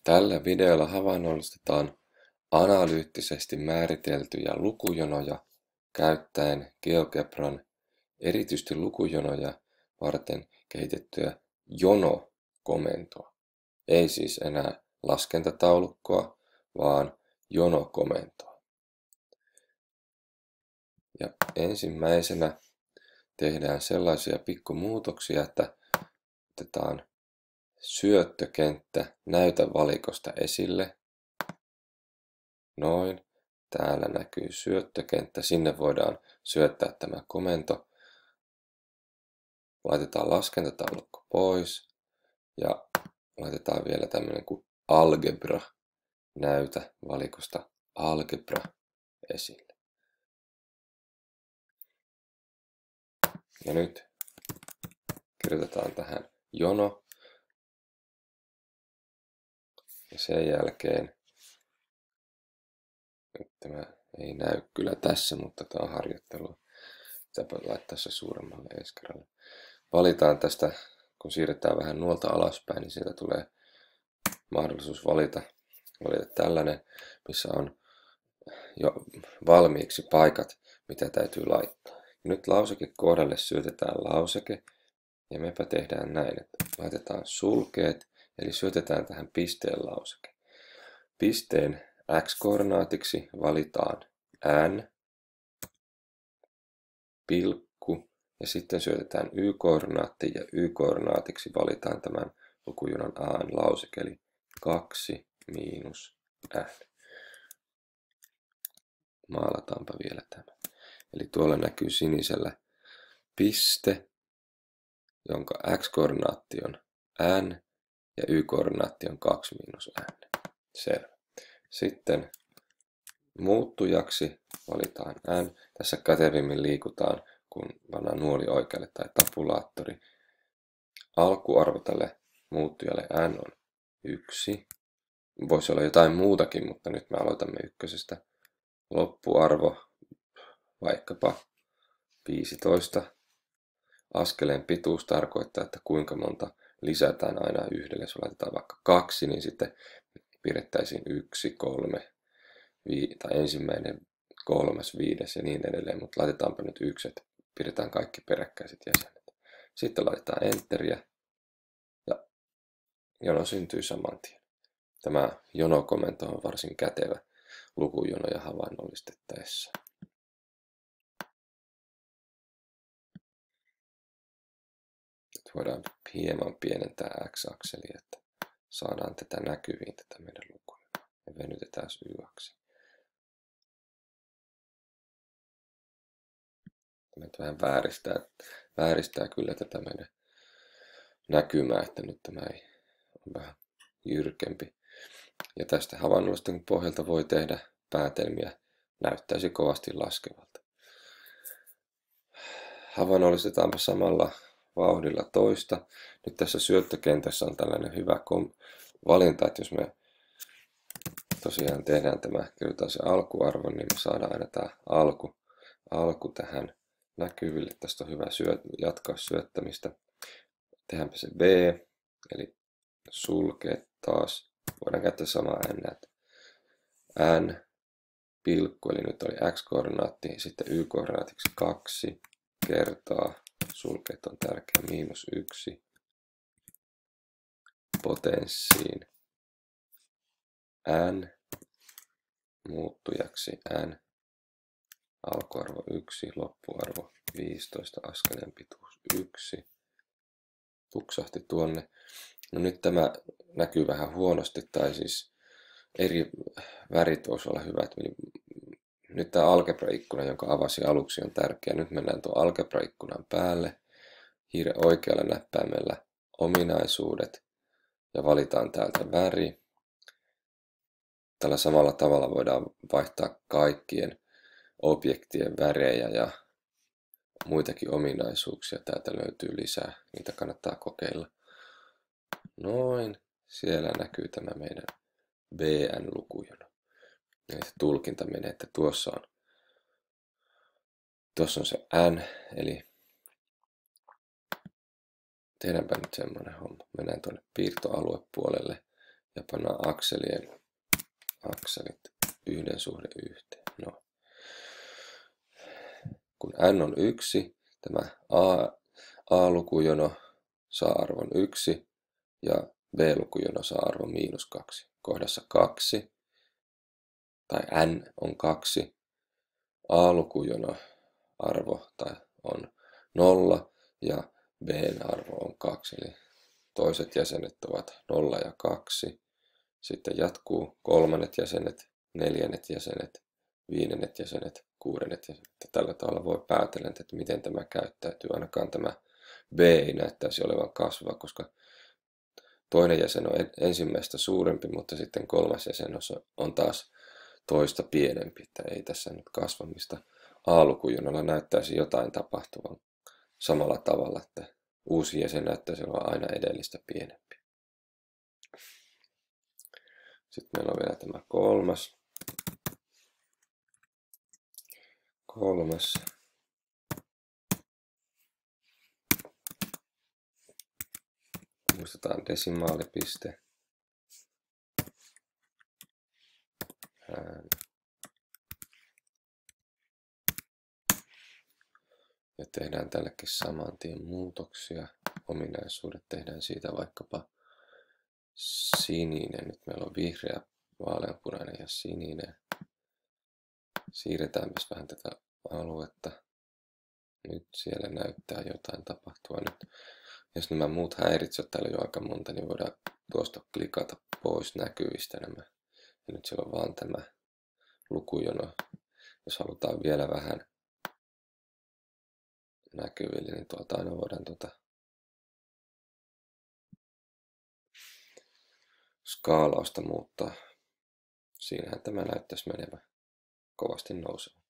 Tällä videolla havainnollistetaan analyyttisesti määriteltyjä lukujonoja käyttäen GeoGebran erityisesti lukujonoja varten kehitettyä jono-komentoa. Ei siis enää laskentataulukkoa, vaan jono-komentoa. Ja ensimmäisenä tehdään sellaisia pikkumuutoksia, että otetaan syöttökenttä näytä valikosta esille. Noin. Täällä näkyy syöttökenttä. Sinne voidaan syöttää tämä komento. Laitetaan laskentataulukko pois. Ja laitetaan vielä tämmöinen kuin algebra näytä valikosta algebra esille. Ja nyt kirjoitetaan tähän jono. Ja sen jälkeen, nyt tämä ei näy kyllä tässä, mutta tämä on harjoittelua. Pitääpä laittaa se suuremmalle ensi kerralla. Valitaan tästä, kun siirretään vähän nuolta alaspäin, niin siitä tulee mahdollisuus valita tällainen, missä on jo valmiiksi paikat, mitä täytyy laittaa. Nyt lausekekohdalle syötetään lauseke, ja mepä tehdään näin, että laitetaan sulkeet, eli syötetään tähän pisteen lauseke. Pisteen x-koordinaatiksi valitaan n, pilkku, ja sitten syötetään y-koordinaatti, ja y-koordinaatiksi valitaan tämän lukujonon a:n lauseke, eli 2 miinus n. Maalataanpa vielä tämä. Eli tuolla näkyy sinisellä piste, jonka x-koordinaatti on n, ja y-koordinaatti on 2 miinus n. Selvä. Sitten muuttujaksi valitaan n. Tässä kätevimmin liikutaan, kun pannaan nuoli oikealle tai tabulaattori. Alkuarvo tälle muuttujalle n on 1. Voisi olla jotain muutakin, mutta nyt me aloitamme ykkösestä. Loppuarvo vaikkapa 15. Askeleen pituus tarkoittaa, että kuinka monta lisätään aina yhdelle. Jos laitetaan vaikka 2, niin sitten pidettäisiin 1, 3, tai ensimmäinen, 3, 5 ja niin edelleen. Mutta laitetaanpa nyt 1, että pidetään kaikki peräkkäiset jäsenet. Sitten laitetaan enteriä ja jono syntyy saman tien. Tämä jono-komento on varsin kätevä lukujonoja havainnollistettaessa. Nyt voidaan hieman pienentää x-akselia, että saadaan tätä näkyviin tätä meidän lukua. Ja venytetään y-akseli. Tämä vähän vääristää kyllä tätä meidän näkymää, että nyt tämä ei ole vähän jyrkempi. Ja tästä havainnollisten pohjalta voi tehdä päätelmiä, näyttäisi kovasti laskevalta. Havainnollistetaanpa samalla vauhdilla toista. Nyt tässä syöttökentässä on tällainen hyvä valinta, että jos me tosiaan tehdään tämä, kirjoitetaan se alkuarvo, niin me saadaan aina tämä alku tähän näkyville. Tästä on hyvä jatkaa syöttämistä. Tehdäänpä se b, eli sulkeet taas. Voidaan käyttää samaa n, pilkku, eli nyt oli x-koordinaatti, sitten y-koordinaatiksi 2 kertaa, sulkeet on tärkeä, miinus 1, potenssiin n, muuttujaksi n, alkuarvo 1, loppuarvo 15, askeleen pituus 1, puksahti tuonne. No nyt tämä näkyy vähän huonosti, tai siis eri värit voisi olla hyvät. Nyt tämä algebra-ikkuna, jonka avasin aluksi, on tärkeä. Nyt mennään tuon algebra-ikkunan päälle, hiiren oikealla näppäimellä ominaisuudet, ja valitaan täältä väri. Tällä samalla tavalla voidaan vaihtaa kaikkien objektien värejä ja muitakin ominaisuuksia. Täältä löytyy lisää, niitä kannattaa kokeilla. Noin, siellä näkyy tämä meidän BN-lukujono. Ja se tulkinta menee, että tuossa on se N, eli tehdäänpä nyt semmoinen homma. Mennään tuonne piirtoaluepuolelle ja pannaan akselit 1:1. No. Kun n on 1, tämä A-lukujono saa arvon 1 ja B-lukujono saa arvon -2. Kohdassa 2 tai n on 2, A-lukujono arvo on 0 ja B:n arvo on 2. Eli toiset jäsenet ovat 0 ja 2. Sitten jatkuu kolmannet jäsenet, neljännet jäsenet, viidennet jäsenet, kuudennet jäsenet. Tällä tavalla voi päätellä, että miten tämä käyttäytyy. Ainakaan tämä B ei näyttäisi olevan kasvava, koska toinen jäsen on ensimmäistä suurempi, mutta sitten kolmas jäsen on taas toista pienempi. Että ei tässä nyt kasvamista. A-lukujonolla näyttäisi jotain tapahtuvan samalla tavalla, että uusi jäsen näyttäisi olevan aina edellistä pienempi. Sitten meillä on vielä tämä kolmas. Muistetaan desimaalipiste. Ja tehdään tällekin saman tien muutoksia. Ominaisuudet tehdään siitä vaikkapa sininen. Nyt meillä on vihreä, vaaleanpunainen ja sininen. Siirretäänpäs vähän tätä aluetta. Nyt siellä näyttää jotain tapahtua. Nyt, jos nämä muut häiritsevät, täällä on jo aika monta, niin voidaan tuosta klikata pois näkyvistä nämä. Ja nyt siellä on vaan tämä lukujono. Jos halutaan vielä vähän näkyville, niin tuolta aina voidaan skaalausta muuttaa. Siinähän tämä näyttäisi menevän kovasti nousevan.